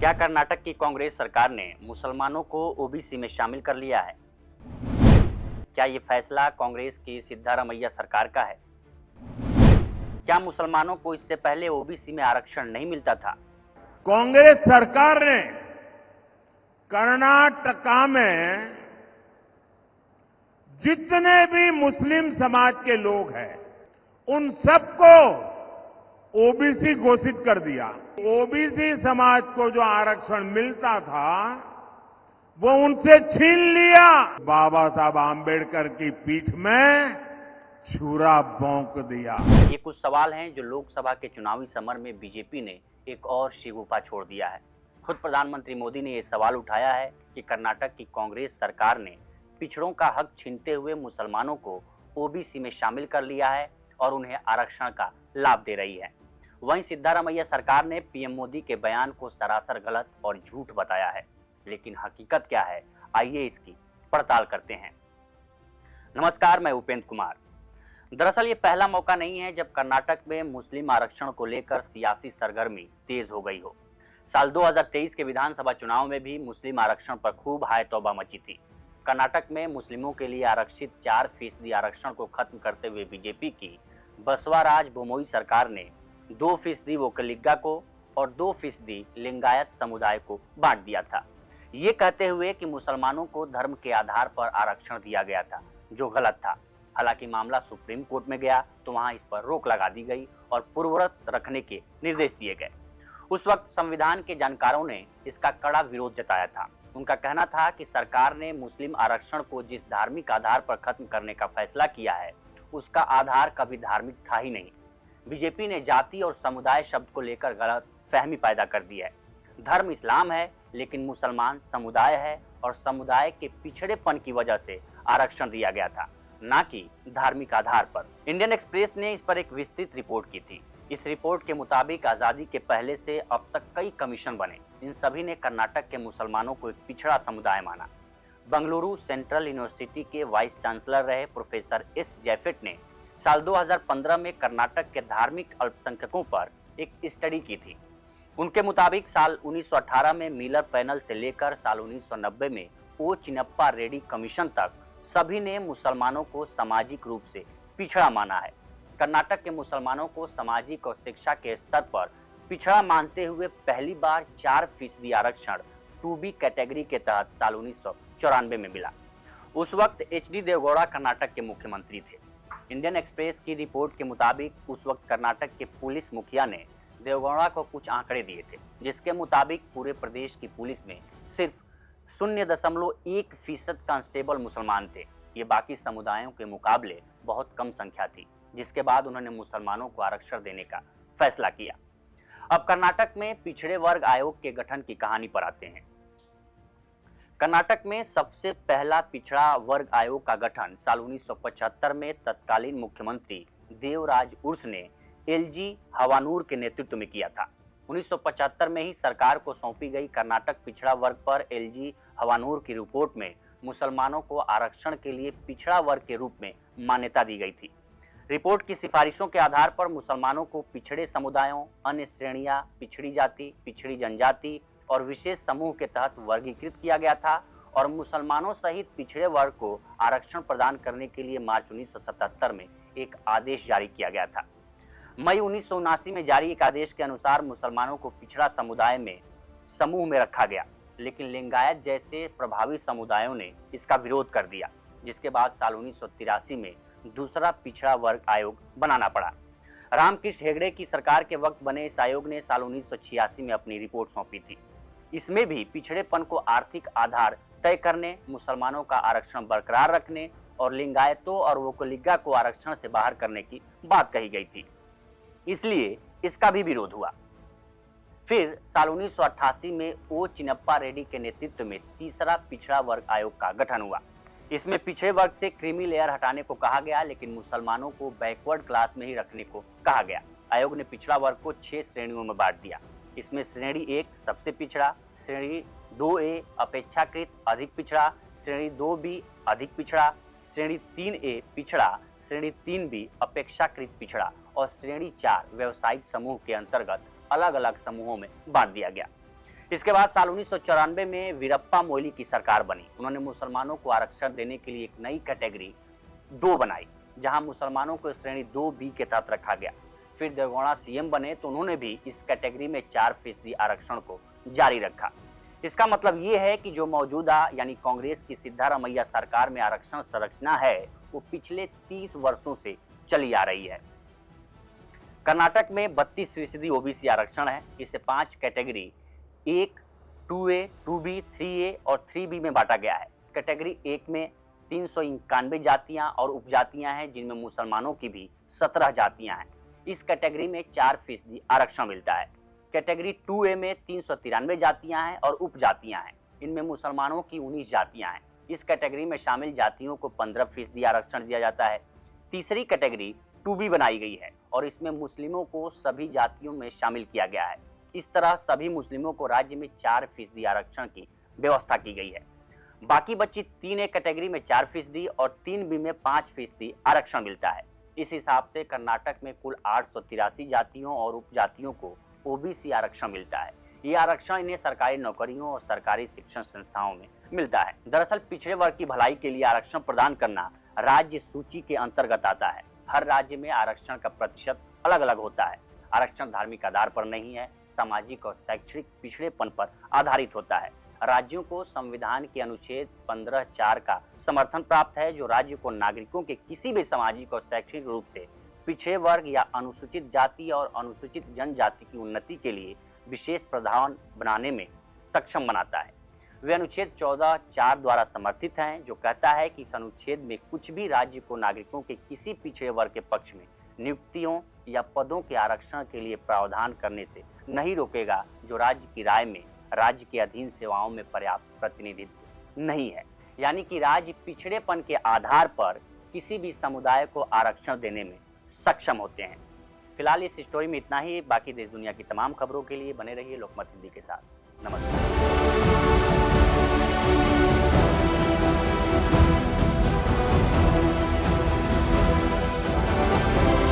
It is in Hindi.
क्या कर्नाटक की कांग्रेस सरकार ने मुसलमानों को ओबीसी में शामिल कर लिया है? क्या ये फैसला कांग्रेस की सिद्धारमैया सरकार का है? क्या मुसलमानों को इससे पहले ओबीसी में आरक्षण नहीं मिलता था? कांग्रेस सरकार ने कर्नाटका में जितने भी मुस्लिम समाज के लोग हैं, उन सबको ओबीसी घोषित कर दिया। ओबीसी समाज को जो आरक्षण मिलता था, वो उनसे छीन लिया। बाबा साहब आंबेडकर की पीठ में छुरा भोंक दिया। ये कुछ सवाल हैं जो लोकसभा के चुनावी समर में बीजेपी ने एक और शिगुफा छोड़ दिया है। खुद प्रधानमंत्री मोदी ने ये सवाल उठाया है कि कर्नाटक की कांग्रेस सरकार ने पिछड़ों का हक छीनते हुए मुसलमानों को ओबीसी में शामिल कर लिया है और उन्हें आरक्षण का लाभ दे रही है। वहीं सिद्धारमैया सरकार ने पीएम मोदी के बयान को सरासर गलत और झूठ बताया है। लेकिन हकीकत क्या है, आइए इसकी पड़ताल करते हैं। नमस्कार, मैं उपेंद्र कुमार। दरअसल ये पहला मौका नहीं है जब कर्नाटक में मुस्लिम आरक्षण को लेकर सियासी सरगर्मी तेज हो गई हो। साल 2023 के विधानसभा चुनाव में भी मुस्लिम आरक्षण पर खूब हाय तौबा मची थी। कर्नाटक में मुस्लिमों के लिए आरक्षित 4% आरक्षण को खत्म करते हुए बीजेपी की बसवराज बोम्मई सरकार ने 2% वोकलिगा को और 2% लिंगायत समुदाय को बांट दिया था, ये कहते हुए कि मुसलमानों को धर्म के आधार पर आरक्षण दिया गया था, जो गलत था। हालांकि मामला सुप्रीम कोर्ट में गया तो वहां इस पर रोक लगा दी गई और पूर्ववत रखने के निर्देश दिए गए। उस वक्त संविधान के जानकारों ने इसका कड़ा विरोध जताया था। उनका कहना था कि सरकार ने मुस्लिम आरक्षण को जिस धार्मिक आधार पर खत्म करने का फैसला किया है, उसका आधार कभी धार्मिक था ही नहीं। बीजेपी ने जाति और समुदाय शब्द को लेकर गलत फहमी पैदा कर दी है। धर्म इस्लाम है, लेकिन मुसलमान समुदाय है और समुदाय के पिछड़ेपन की वजह से आरक्षण दिया गया था, ना कि धार्मिक आधार पर। इंडियन एक्सप्रेस ने इस पर एक विस्तृत रिपोर्ट की थी। इस रिपोर्ट के मुताबिक आजादी के पहले से अब तक कई कमीशन बने। इन सभी ने कर्नाटक के मुसलमानों को एक पिछड़ा समुदाय माना। बंगलुरु सेंट्रल यूनिवर्सिटी के वाइस चांसलर रहे प्रोफेसर एस जैफेट ने साल 2015 में कर्नाटक के धार्मिक अल्पसंख्यकों पर एक स्टडी की थी। उनके मुताबिक साल 1918 में मिलर पैनल से लेकर साल 1990 में ओ चिन्नप्पा रेड्डी कमीशन तक सभी ने मुसलमानों को सामाजिक रूप से पिछड़ा माना है। कर्नाटक के मुसलमानों को सामाजिक और शिक्षा के स्तर पर पिछड़ा मानते हुए पहली बार 4% आरक्षण 2B कैटेगरी के तहत साल 1994 में मिला। उस वक्त HD देवगौड़ा कर्नाटक के मुख्यमंत्री थे। इंडियन एक्सप्रेस की रिपोर्ट के मुताबिक उस वक्त कर्नाटक के पुलिस मुखिया ने देवगौड़ा को कुछ आंकड़े दिए थे, जिसके मुताबिक पूरे प्रदेश की पुलिस में सिर्फ 0.1% कांस्टेबल मुसलमान थे। ये बाकी समुदायों के मुकाबले बहुत कम संख्या थी, जिसके बाद उन्होंने मुसलमानों को आरक्षण देने का फैसला किया। अब कर्नाटक में पिछड़े वर्ग आयोग के गठन की कहानी पर आते हैं। कर्नाटक में सबसे पहला पिछड़ा वर्ग आयोग का गठन साल 1975 में तत्कालीन मुख्यमंत्री देवराज उर्स ने LG हवानूर के नेतृत्व में किया था। 1975 में ही सरकार को सौंपी गई कर्नाटक पिछड़ा वर्ग पर LG हवानूर की रिपोर्ट में मुसलमानों को आरक्षण के लिए पिछड़ा वर्ग के रूप में मान्यता दी गई थी। रिपोर्ट की सिफारिशों के आधार पर मुसलमानों को पिछड़े समुदायों, अन्य श्रेणियां, पिछड़ी जाति, पिछड़ी जनजाति और विशेष समूह के तहत वर्गीकृत किया गया था और मुसलमानों सहित पिछड़े वर्ग को आरक्षण प्रदान करने के लिए मार्च 1977 में एक आदेश जारी किया गया था। मई 1979 में जारी एक आदेश के अनुसार मुसलमानों को पिछड़ा समुदाय में समूह में रखा गया, लेकिन लिंगायत जैसे प्रभावी समुदायों ने इसका विरोध कर दिया, जिसके बाद साल 1983 में दूसरा पिछड़ा वर्ग आयोग बनाना पड़ा। रामकृष्ण हेगड़े की सरकार के वक्त बने इस आयोग ने साल 1986 में अपनी रिपोर्ट सौंपी थी। इसमें भी पिछड़ेपन को आर्थिक आधार तय करने, मुसलमानों का आरक्षण बरकरार रखने और लिंगायतों और वोकलिगा को आरक्षण से बाहर करने की बात कही गई थी, इसलिए इसका भी विरोध हुआ। फिर साल 1988 में ओ चिन्नप्पा रेड्डी के नेतृत्व में तीसरा पिछड़ा वर्ग आयोग का गठन हुआ। इसमें पिछड़े वर्ग से क्रीमी लेयर हटाने को कहा गया, लेकिन मुसलमानों को बैकवर्ड क्लास में ही रखने को कहा गया। आयोग ने पिछड़ा वर्ग को 6 श्रेणियों में बांट दिया। इसमें श्रेणी 1 सबसे पिछड़ा, श्रेणी 2A अपेक्षाकृत अधिक पिछड़ा, श्रेणी 2B अधिक पिछड़ा, श्रेणी 3A पिछड़ा, श्रेणी 3B अपेक्षाकृत पिछड़ा और श्रेणी 4 व्यवसायिक समूह के अंतर्गत अलग अलग समूहों में बांट दिया गया। इसके बाद साल 1994 में वीरप्पा मोइली की सरकार बनी। उन्होंने मुसलमानों को आरक्षण देने के लिए एक नई कैटेगरी 2 बनाई, जहां मुसलमानों को श्रेणी 2B के तहत रखा गया। फिर देवगौड़ा सीएम बने तो उन्होंने भी इस कैटेगरी में 4% आरक्षण को जारी रखा। इसका मतलब ये है कि जो मौजूदा यानी कांग्रेस की सिद्धारमैया सरकार में आरक्षण संरचना है वो पिछले 30 वर्षों से चली आ रही है। कर्नाटक में 32% ओबीसी आरक्षण है। इसे 5 कैटेगरी 1, 2A, 2B, 3A और 3B में बांटा गया है। कैटेगरी 1 में 391 जातियां और उपजातियां हैं, जिनमें मुसलमानों की भी 17 जातियां हैं। इस कैटेगरी में 4% आरक्षण मिलता है। कैटेगरी 2A में 393 जातियां हैं और उपजातियां हैं। इनमें मुसलमानों की 19 जातियां हैं। इस कैटेगरी में शामिल जातियों को 15% आरक्षण दिया जाता है। तीसरी कैटेगरी 2B बनाई गई है और इसमें मुस्लिमों को सभी जातियों में शामिल किया गया है। इस तरह सभी मुस्लिमों को राज्य में 4% आरक्षण की व्यवस्था की गई है। बाकी बची 3A कैटेगरी में 4% और 3B में 5% आरक्षण मिलता है। इस हिसाब से कर्नाटक में कुल 883 जातियों और उपजातियों को ओबीसी आरक्षण मिलता है। ये आरक्षण इन्हें सरकारी नौकरियों और सरकारी शिक्षण संस्थाओं में मिलता है। दरअसल पिछड़े वर्ग की भलाई के लिए आरक्षण प्रदान करना राज्य सूची के अंतर्गत आता है। हर राज्य में आरक्षण का प्रतिशत अलग अलग होता है। आरक्षण धार्मिक आधार पर नहीं है, सामाजिक और शैक्षणिक पिछड़ेपन पर आधारित होता है। राज्यों को संविधान के अनुच्छेद 15(4) का समर्थन प्राप्त है, जो राज्य को नागरिकों के किसी भी सामाजिक और शैक्षणिक रूप से पिछड़े वर्ग या अनुसूचित जाति और अनुसूचित जनजाति की उन्नति के लिए विशेष प्रावधान बनाने में सक्षम बनाता है। वे अनुच्छेद 14(4) द्वारा समर्थित हैं, जो कहता है कि इस अनुच्छेद में कुछ भी राज्य को नागरिकों के किसी पिछड़े वर्ग के पक्ष में नियुक्तियों या पदों के आरक्षण के लिए प्रावधान करने से नहीं रोकेगा, जो राज्य की राय में राज्य के अधीन सेवाओं में पर्याप्त प्रतिनिधित्व नहीं है। यानी कि राज्य पिछड़ेपन के आधार पर किसी भी समुदाय को आरक्षण देने में सक्षम होते हैं। फिलहाल इस स्टोरी में इतना ही। बाकी देश दुनिया की तमाम खबरों के लिए बने रहिए लोकमत हिंदी के साथ। नमस्कार।